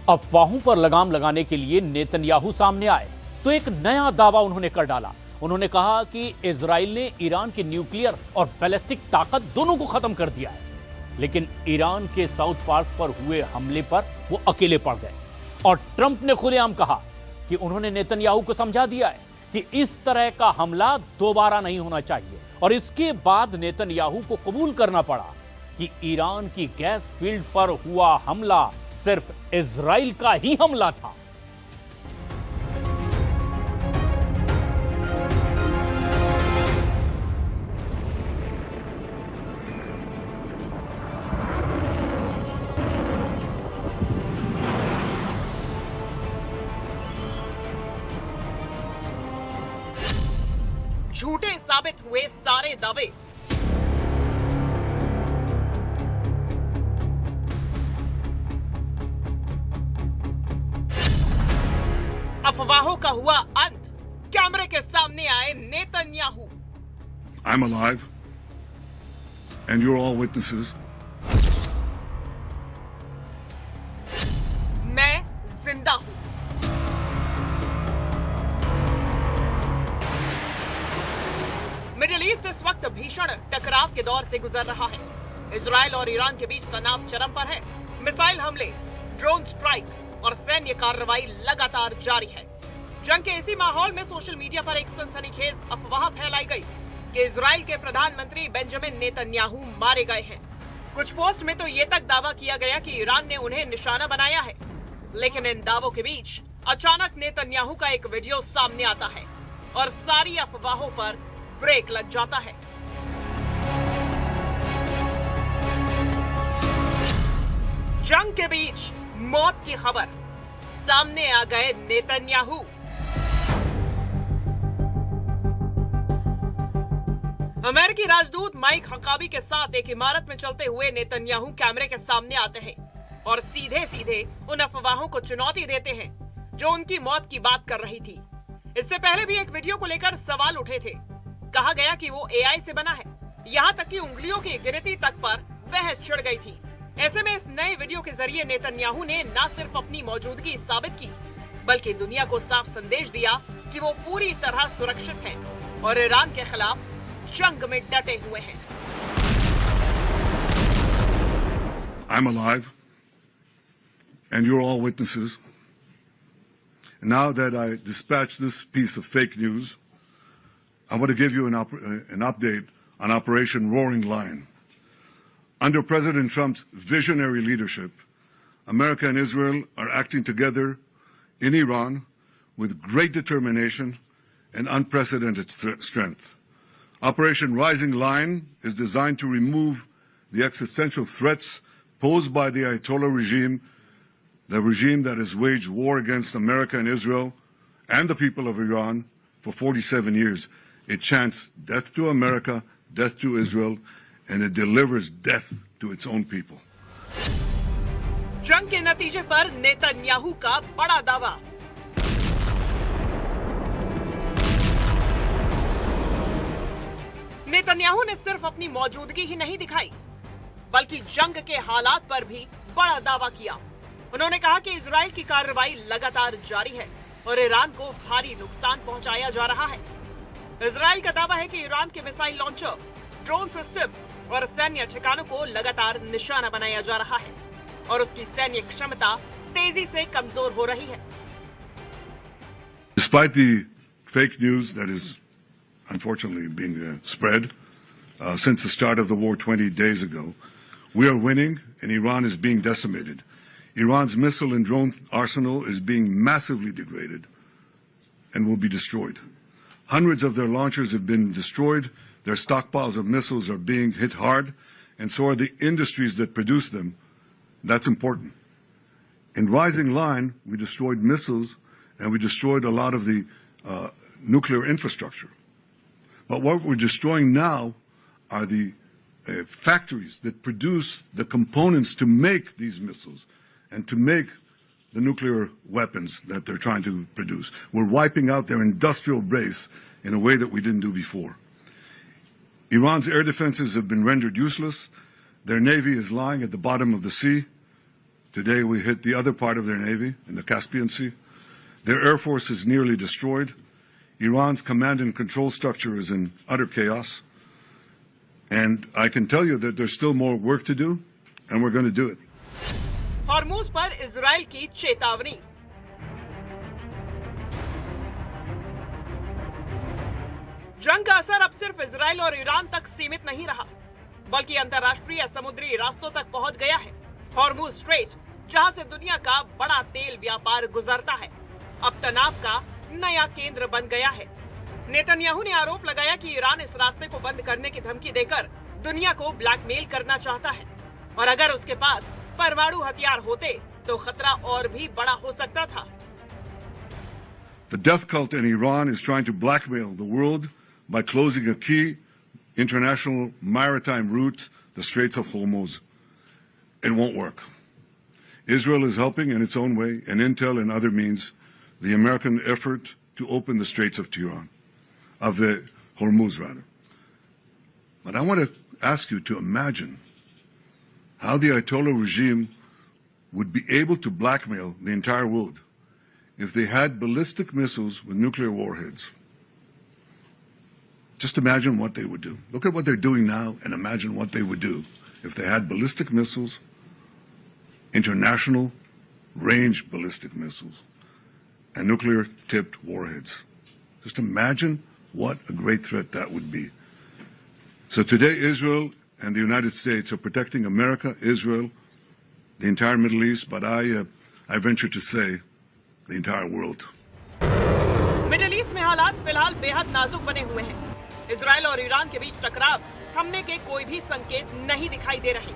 अफवाहों पर लगाम लगाने के लिए नेतन्याहू सामने आए तो एक नया दावा उन्होंने कर डाला। उन्होंने कहा कि इजराइल ने ईरान की न्यूक्लियर और बैलिस्टिक ताकत दोनों को खत्म कर दिया है, लेकिन ईरान के साउथ पार्स पर हुए हमले पर वो अकेले पड़ गए। और ट्रंप ने खुलेआम कहा कि उन्होंने नेतन्याहू को समझा दिया है कि इस तरह का हमला दोबारा नहीं होना चाहिए। और इसके बाद नेतन्याहू को कबूल करना पड़ा कि ईरान की गैस फील्ड पर हुआ हमला सिर्फ इजराइल का ही हमला था। झूठे साबित हुए सारे दावे। अफवाहों का हुआ अंत। कैमरे के सामने आए Netanyahu. I'm alive, and you're all witnesses. मैं जिंदा हूं। मिडिल ईस्ट इस वक्त भीषण टकराव के दौर से गुजर रहा है। इजराइल और ईरान के बीच तनाव चरम पर है। मिसाइल हमले, ड्रोन स्ट्राइक और सैन्य कार्रवाई लगातार जारी है। जंग के इसी माहौल में सोशल मीडिया पर एक सनसनीखेज अफवाह फैलाई गई कि इजराइल के प्रधानमंत्री बेंजामिन नेतन्याहू मारे गए हैं। कुछ पोस्ट में तो ये तक दावा किया गया कि ईरान ने उन्हें निशाना बनाया है। लेकिन इन दावों के बीच अचानक नेतन्याहू का एक वीडियो सामने आता है और सारी अफवाहों पर ब्रेक लग जाता है। जंग के बीच मौत की खबर, सामने आ गए नेतन्याहू। अमेरिकी राजदूत माइक हकाबी के साथ एक इमारत में चलते हुए नेतन्याहू कैमरे के सामने आते हैं और सीधे सीधे उन अफवाहों को चुनौती देते हैं जो उनकी मौत की बात कर रही थी। इससे पहले भी एक वीडियो को लेकर सवाल उठे थे। कहा गया कि वो एआई से बना है, यहाँ तक कि उंगलियों की गिनती तक पर बहस छिड़ गई थी। ऐसे में इस नए वीडियो के जरिए नेतन्याहू ने न सिर्फ अपनी मौजूदगी साबित की, बल्कि दुनिया को साफ संदेश दिया कि वो पूरी तरह सुरक्षित हैं और ईरान के खिलाफ जंग में डटे हुए हैं। I'm alive, and you're all witnesses. Now that I dispatched this piece of fake news, I want to give you an update on Operation Roaring Lion. Under President Trump's visionary leadership, America and Israel are acting together in Iran with great determination and unprecedented strength. Operation Rising Lion is designed to remove the existential threats posed by the Ayatollah regime, the regime that has waged war against America and Israel and the people of Iran for 47 years. It chants death to America, death to Israel, and it delivers death to its own people. जंग के नतीजे पर Netanyahu का बड़ा दावा। Netanyahu ने सिर्फ अपनी मौजूदगी ही नहीं दिखाई, बल्कि जंग के हालात पर भी बड़ा दावा किया। उन्होंने कहा कि इजराइल की कार्रवाई लगातार जारी है और ईरान को भारी नुकसान पहुंचाया जा रहा है। इजराइल का दावा है कि ईरान के मिसाइल लॉन्चर, ड्रोन सिस्टम और सैन्य ठिकानों को लगातार निशाना बनाया जा रहा है और उसकी सैन्य क्षमता तेजी से कमजोर हो रही है। Despite the fake news that is unfortunately being spread since the start of the war 20 days ago, we are winning and Iran is being decimated. Iran's missile and drone arsenal is being massively degraded and will be destroyed. Hundreds of their launchers have been destroyed, their stockpiles of missiles are being hit hard, and so are the industries that produce them. That's important. In Rising Lion, we destroyed missiles and we destroyed a lot of the nuclear infrastructure. But what we're destroying now are the factories that produce the components to make these missiles and to make the nuclear weapons that they're trying to produce. We're wiping out their industrial base in a way that we didn't do before. Iran's air defenses have been rendered useless. Their navy is lying at the bottom of the sea. Today we hit the other part of their navy in the Caspian Sea. Their air force is nearly destroyed. Iran's command and control structure is in utter chaos. And I can tell you that there's still more work to do, and we're going to do it. Hormuz पर Israel की चेतावनी। जंग का असर अब सिर्फ Israel और Iran तक सीमित नहीं रहा, बल्कि अंतर्राष्ट्रीय समुद्री रास्तों तक पहुंच गया है। हॉर्मूज स्ट्रेट, जहां से दुनिया का बड़ा तेल व्यापार गुजरता है, अब तनाव का नया केंद्र बन गया है। नेतन्याहू ने आरोप लगाया कि ईरान इस रास्ते को बंद करने की धमकी देकर दुनिया को ब्लैकमेल करना चाहता है, और अगर उसके पास परमाणु हथियार होते तो खतरा और भी बड़ा हो सकता था। The death cult in Iran is trying to blackmail the world by closing a key international maritime route, the Straits of Hormuz. It won't work. Israel is helping in its own way, and intel and other means, the American effort to open the Straits of Hormuz, rather. But I want to ask you to imagine how the Ayatollah regime would be able to blackmail the entire world if they had ballistic missiles with nuclear warheads. Just imagine what they would do. Look at what they're doing now and imagine what they would do if they had ballistic missiles, international range ballistic missiles, and nuclear-tipped warheads. Just imagine what a great threat that would be. So today, Israel and the United States are protecting America, Israel, the entire Middle East, but I venture to say the entire world. Middle east में हालात फिलहाल बेहद नाजुक बने हुए हैं। Israel और Iran के बीच टकराव थमने के कोई भी संकेत नहीं दिखाई दे रहे।